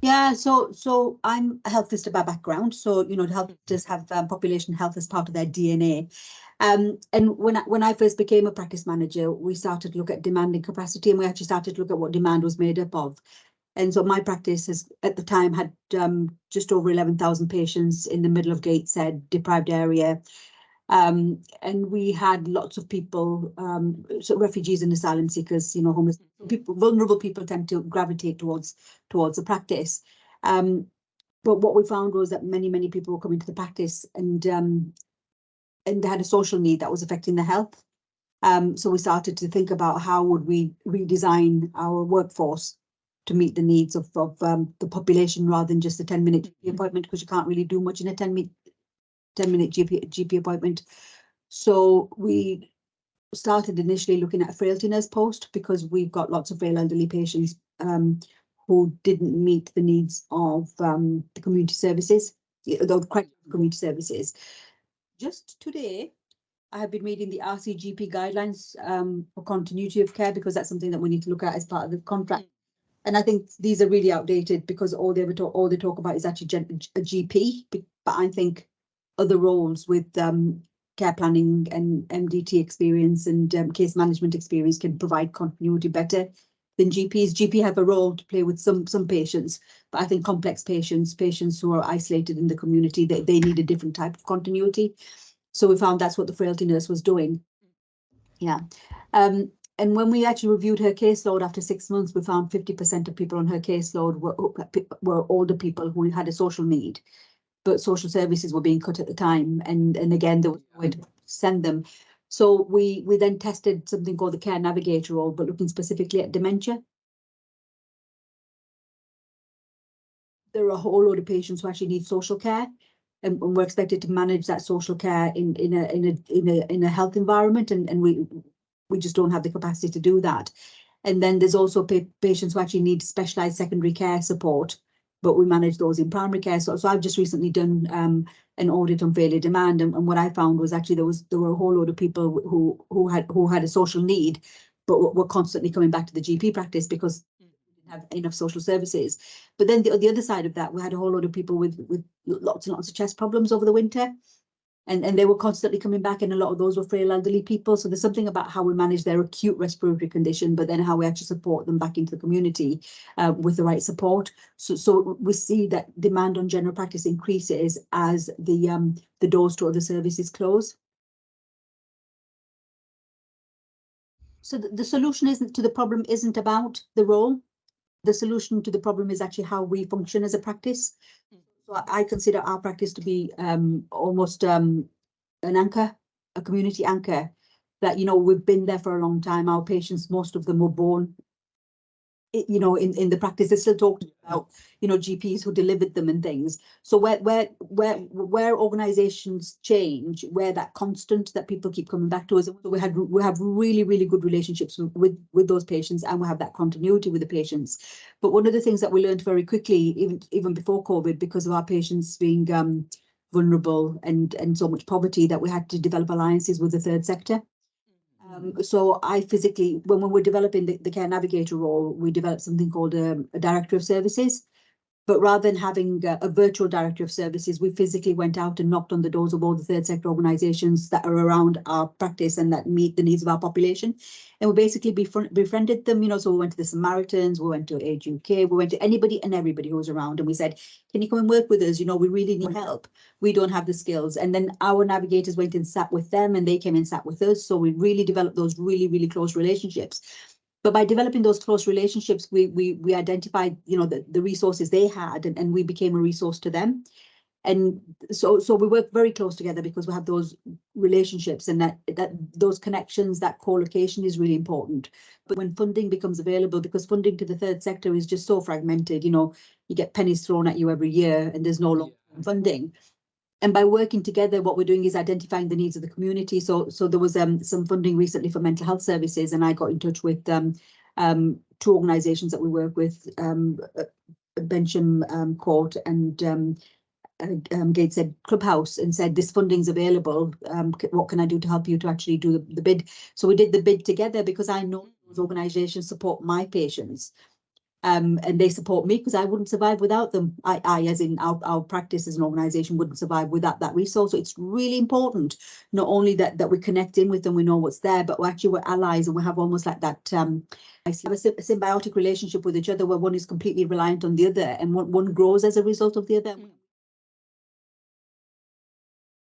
Yeah, so I'm a health visitor by background. So, health visitors have population health as part of their DNA. And when I first became a practice manager, we started to look at demand and capacity, and we actually started to look at what demand was made up of. And so my practice has, at the time, had just over 11,000 patients in the middle of Gateshead, deprived area. And we had lots of people, so refugees and asylum seekers, homeless people, vulnerable people tend to gravitate towards the practice. But what we found was that many people were coming to the practice and they had a social need that was affecting their health. So we started to think about how would we redesign our workforce to meet the needs of the population rather than just a 10-minute GP appointment, because you can't really do much in a 10-minute GP appointment. So we started initially looking at a frailty nurse post, because we've got lots of frail elderly patients who didn't meet the needs of the community services, the community services. Just today, I have been reading the RCGP guidelines for continuity of care, because that's something that we need to look at as part of the contract. And I think these are really outdated, because all they talk about is actually a GP. But I think other roles with care planning and MDT experience and case management experience can provide continuity better than GPs. GP have a role to play with some patients, but I think complex patients who are isolated in the community, they need a different type of continuity. So we found that's what the frailty nurse was doing. Yeah. And when we actually reviewed her caseload after 6 months, we found 50% of people on her caseload were older people who had a social need, but social services were being cut at the time. And again, there was no way to send them. So we then tested something called the Care Navigator role, but looking specifically at dementia. There are a whole load of patients who actually need social care, and we're expected to manage that social care in a health environment, and we just don't have the capacity to do that. And then there's also patients who actually need specialized secondary care support, but we manage those in primary care. So I've just recently done an audit on failure demand, and what I found was actually there were a whole load of people who had a social need, but were constantly coming back to the GP practice because we didn't have enough social services. But then the other side of that, we had a whole load of people with lots and lots of chest problems over the winter. And they were constantly coming back, and a lot of those were frail elderly people. So there's something about how we manage their acute respiratory condition, but then how we actually support them back into the community with the right support. So we see that demand on general practice increases as the doors to other services close. So the solution to the problem isn't about the role. The solution to the problem is actually how we function as a practice. So I consider our practice to be almost an anchor, a community anchor, that, we've been there for a long time. Our patients, most of them were born, in the practice. They still talked about, GPs who delivered them and things. So where organizations change, where that constant that people keep coming back to us, we have really, really good relationships with those patients, and we have that continuity with the patients. But one of the things that we learned very quickly, even before COVID, because of our patients being vulnerable and so much poverty, that we had to develop alliances with the third sector. So I physically, when we were developing the Care Navigator role, we developed something called a Director of Services. But rather than having a virtual Director of Services, we physically went out and knocked on the doors of all the third sector organisations that are around our practice and that meet the needs of our population. And we basically befriended them, so we went to the Samaritans, we went to Age UK, we went to anybody and everybody who was around, and we said, can you come and work with us? We really need help. We don't have the skills. And then our navigators went and sat with them, and they came and sat with us. So we really developed those really, really close relationships. But by developing those close relationships, we identified, the resources they had, and we became a resource to them. And so we work very close together because we have those relationships, and that those connections, that co-location is really important. But when funding becomes available, because funding to the third sector is just so fragmented, you get pennies thrown at you every year, and there's no long-term funding. And by working together, what we're doing is identifying the needs of the community. So there was some funding recently for mental health services, and I got in touch with 2 organisations that we work with, Bensham Court and Gateshead Clubhouse, and said, this funding's available. What can I do to help you to actually do the bid? So we did the bid together, because I know those organisations support my patients. and they support me because I wouldn't survive without them. I as in our practice as an organisation, wouldn't survive without that resource. So it's really important not only that we connect in with them, we know what's there, but we're allies, and we have almost like that a symbiotic relationship with each other, where one is completely reliant on the other, and one grows as a result of the other.